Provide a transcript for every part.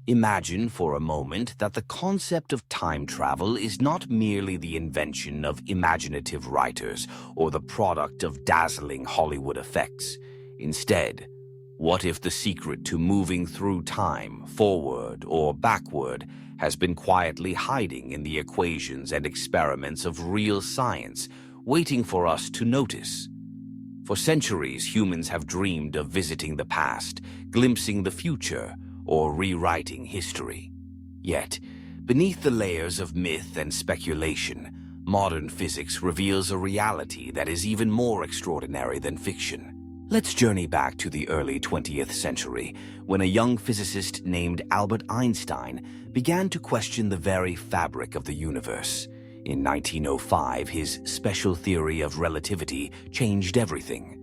Imagine for a moment that the concept of time travel is not merely the invention of imaginative writers or the product of dazzling Hollywood effects. Instead, what if the secret to moving through time, forward or backward, has been quietly hiding in the equations and experiments of real science, waiting for us to notice? For centuries, humans have dreamed of visiting the past, glimpsing the future, or rewriting history. Yet, beneath the layers of myth and speculation, modern physics reveals a reality that is even more extraordinary than fiction. Let's journey back to the early 20th century, when a young physicist named Albert Einstein began to question the very fabric of the universe. In 1905, his special theory of relativity changed everything.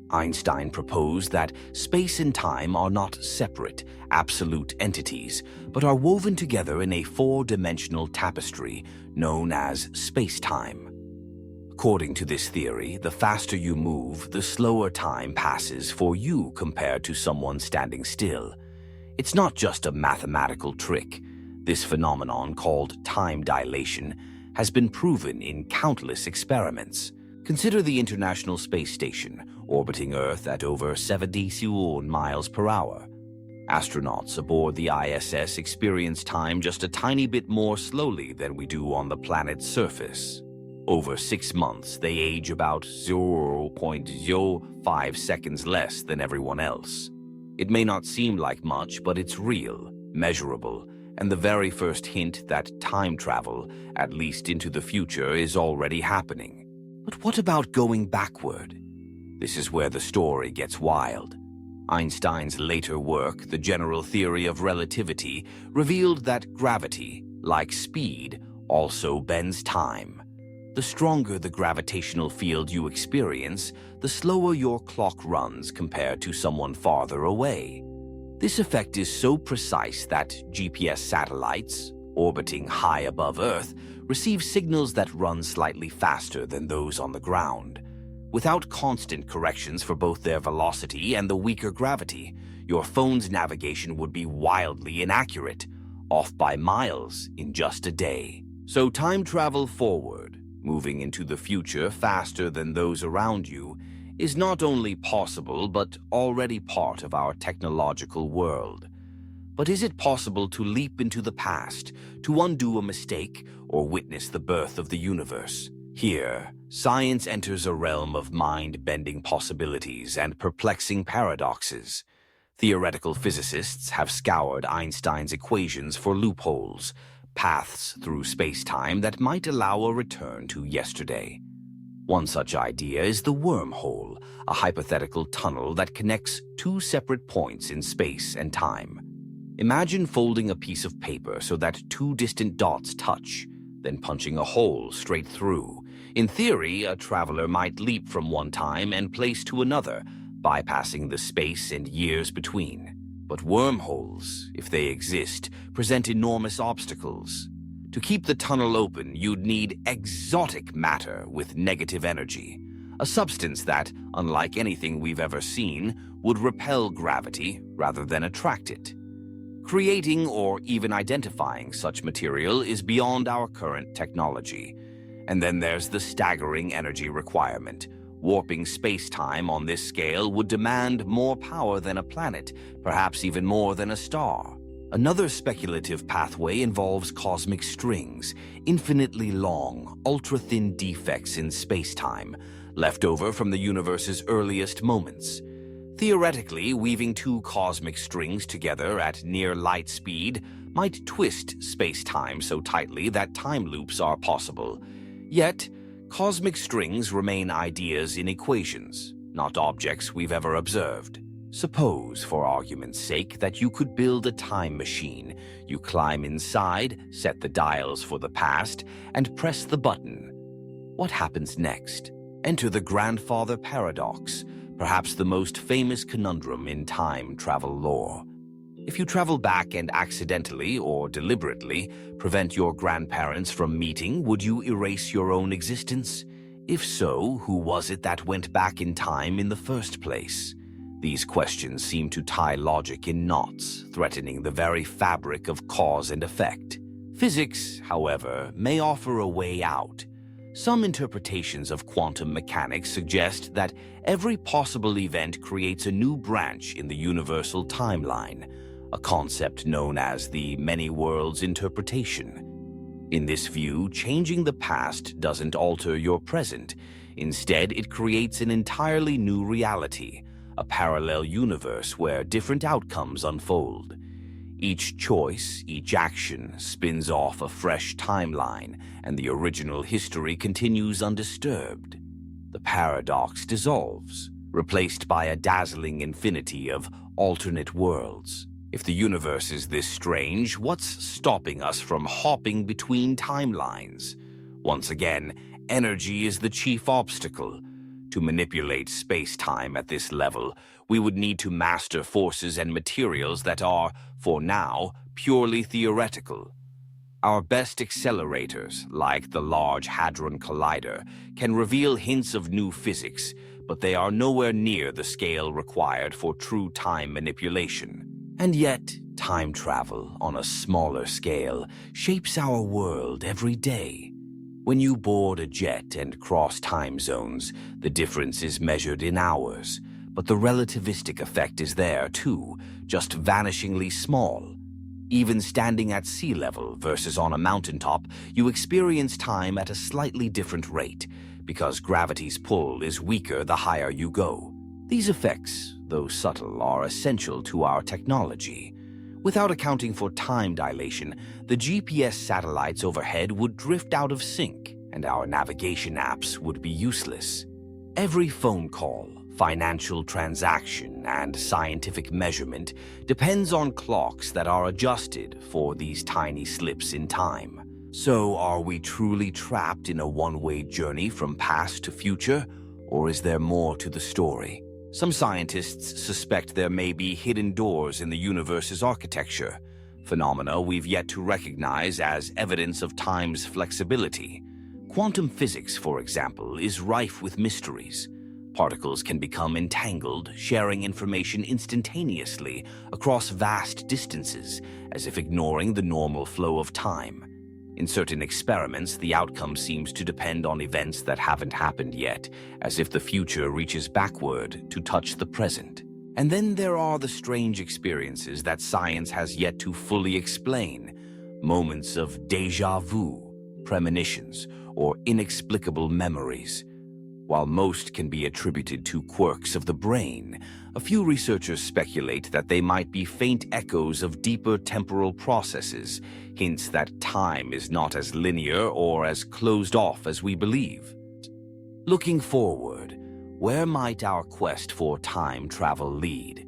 Einstein proposed that space and time are not separate, absolute entities, but are woven together in a four-dimensional tapestry known as space-time. According to this theory, the faster you move, the slower time passes for you compared to someone standing still. It's not just a mathematical trick. This phenomenon, called time dilation, has been proven in countless experiments. Consider the International Space Station, orbiting Earth at over 70,000 miles per hour. Astronauts aboard the ISS experience time just a tiny bit more slowly than we do on the planet's surface. Over 6 months, they age about 0.05 seconds less than everyone else. It may not seem like much, but it's real, measurable, and the very first hint that time travel, at least into the future, is already happening. But what about going backward? This is where the story gets wild. Einstein's later work, The General Theory of Relativity, revealed that gravity, like speed, also bends time. The stronger the gravitational field you experience, the slower your clock runs compared to someone farther away. This effect is so precise that GPS satellites, orbiting high above Earth, receive signals that run slightly faster than those on the ground. Without constant corrections for both their velocity and the weaker gravity, your phone's navigation would be wildly inaccurate, off by miles in just a day. So time travel forward, moving into the future faster than those around you, is not only possible but already part of our technological world. But is it possible to leap into the past, to undo a mistake, or witness the birth of the universe? Here, science enters a realm of mind-bending possibilities and perplexing paradoxes. Theoretical physicists have scoured Einstein's equations for loopholes, paths through space-time that might allow a return to yesterday. One such idea is the wormhole, a hypothetical tunnel that connects two separate points in space and time. Imagine folding a piece of paper so that two distant dots touch, then punching a hole straight through. In theory, a traveler might leap from one time and place to another, bypassing the space and years between. But wormholes, if they exist, present enormous obstacles. To keep the tunnel open, you'd need exotic matter with negative energy, a substance that, unlike anything we've ever seen, would repel gravity rather than attract it. Creating or even identifying such material is beyond our current technology. And then there's the staggering energy requirement. Warping space-time on this scale would demand more power than a planet, perhaps even more than a star. Another speculative pathway involves cosmic strings, infinitely long, ultra-thin defects in space-time, left over from the universe's earliest moments. Theoretically, weaving two cosmic strings together at near light speed might twist space-time so tightly that time loops are possible. Yet, cosmic strings remain ideas in equations, not objects we've ever observed. Suppose, for argument's sake, that you could build a time machine. You climb inside, set the dials for the past, and press the button. What happens next? Enter the grandfather paradox, perhaps the most famous conundrum in time travel lore. If you travel back and accidentally or deliberately prevent your grandparents from meeting, would you erase your own existence? If so, who was it that went back in time in the first place? These questions seem to tie logic in knots, threatening the very fabric of cause and effect. Physics, however, may offer a way out. Some interpretations of quantum mechanics suggest that every possible event creates a new branch in the universal timeline, a concept known as the many worlds interpretation. In this view, changing the past doesn't alter your present. Instead, it creates an entirely new reality, a parallel universe where different outcomes unfold. Each choice, each action, spins off a fresh timeline, and the original history continues undisturbed. The paradox dissolves, replaced by a dazzling infinity of alternate worlds. If the universe is this strange, what's stopping us from hopping between timelines? Once again, energy is the chief obstacle. To manipulate space-time at this level, we would need to master forces and materials that are, for now, purely theoretical. Our best accelerators, like the Large Hadron Collider, can reveal hints of new physics, but they are nowhere near the scale required for true time manipulation. And yet, time travel, on a smaller scale, shapes our world every day. When you board a jet and cross time zones, the difference is measured in hours. But the relativistic effect is there, too, just vanishingly small. Even standing at sea level versus on a mountaintop, you experience time at a slightly different rate, because gravity's pull is weaker the higher you go. These effects, though subtle, are essential to our technology. Without accounting for time dilation, the GPS satellites overhead would drift out of sync, and our navigation apps would be useless. Every phone call, financial transaction, and scientific measurement depends on clocks that are adjusted for these tiny slips in time. So, are we truly trapped in a one-way journey from past to future, or is there more to the story? Some scientists suspect there may be hidden doors in the universe's architecture, phenomena we've yet to recognize as evidence of time's flexibility. Quantum physics, for example, is rife with mysteries. Particles can become entangled, sharing information instantaneously across vast distances, as if ignoring the normal flow of time. In certain experiments, the outcome seems to depend on events that haven't happened yet, as if the future reaches backward to touch the present. And then there are the strange experiences that science has yet to fully explain, moments of déjà vu, premonitions, or inexplicable memories. While most can be attributed to quirks of the brain, a few researchers speculate that they might be faint echoes of deeper temporal processes, hints that time is not as linear or as closed off as we believe. Looking forward, where might our quest for time travel lead?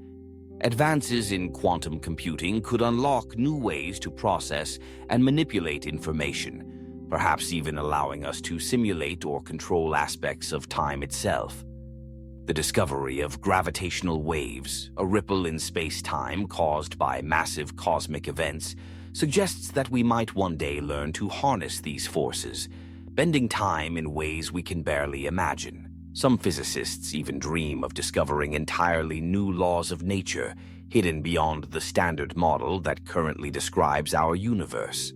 Advances in quantum computing could unlock new ways to process and manipulate information, perhaps even allowing us to simulate or control aspects of time itself. The discovery of gravitational waves, a ripple in space-time caused by massive cosmic events, suggests that we might one day learn to harness these forces, bending time in ways we can barely imagine. Some physicists even dream of discovering entirely new laws of nature, hidden beyond the standard model that currently describes our universe.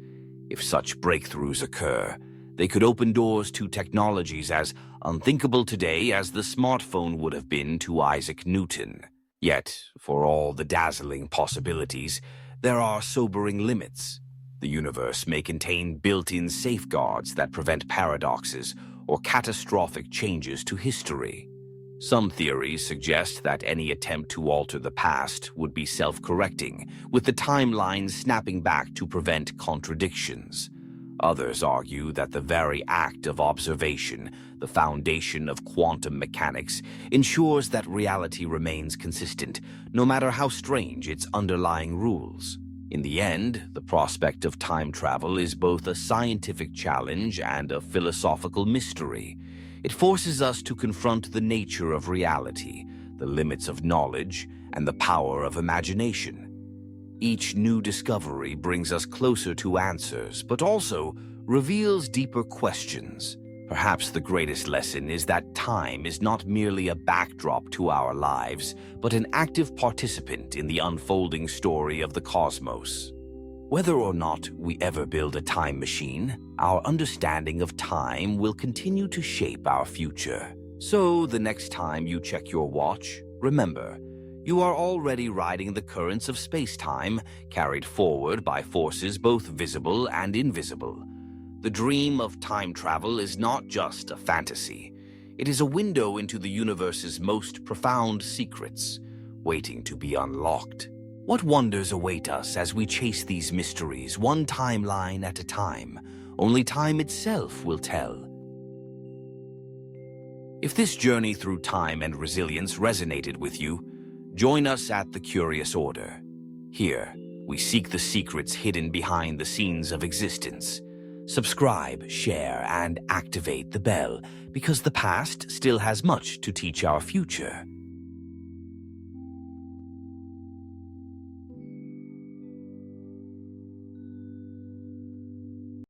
If such breakthroughs occur, they could open doors to technologies as unthinkable today as the smartphone would have been to Isaac Newton. Yet, for all the dazzling possibilities, there are sobering limits. The universe may contain built-in safeguards that prevent paradoxes or catastrophic changes to history. Some theories suggest that any attempt to alter the past would be self-correcting, with the timeline snapping back to prevent contradictions. Others argue that the very act of observation, the foundation of quantum mechanics, ensures that reality remains consistent, no matter how strange its underlying rules. In the end, the prospect of time travel is both a scientific challenge and a philosophical mystery. It forces us to confront the nature of reality, the limits of knowledge, and the power of imagination. Each new discovery brings us closer to answers, but also reveals deeper questions. Perhaps the greatest lesson is that time is not merely a backdrop to our lives, but an active participant in the unfolding story of the cosmos. Whether or not we ever build a time machine, our understanding of time will continue to shape our future. So, the next time you check your watch, remember, you are already riding the currents of space-time, carried forward by forces both visible and invisible. The dream of time travel is not just a fantasy. It is a window into the universe's most profound secrets, waiting to be unlocked. What wonders await us as we chase these mysteries, one timeline at a time? Only time itself will tell. If this journey through time and resilience resonated with you, join us at the Curious Order. Here, we seek the secrets hidden behind the scenes of existence. Subscribe, share, and activate the bell, because the past still has much to teach our future.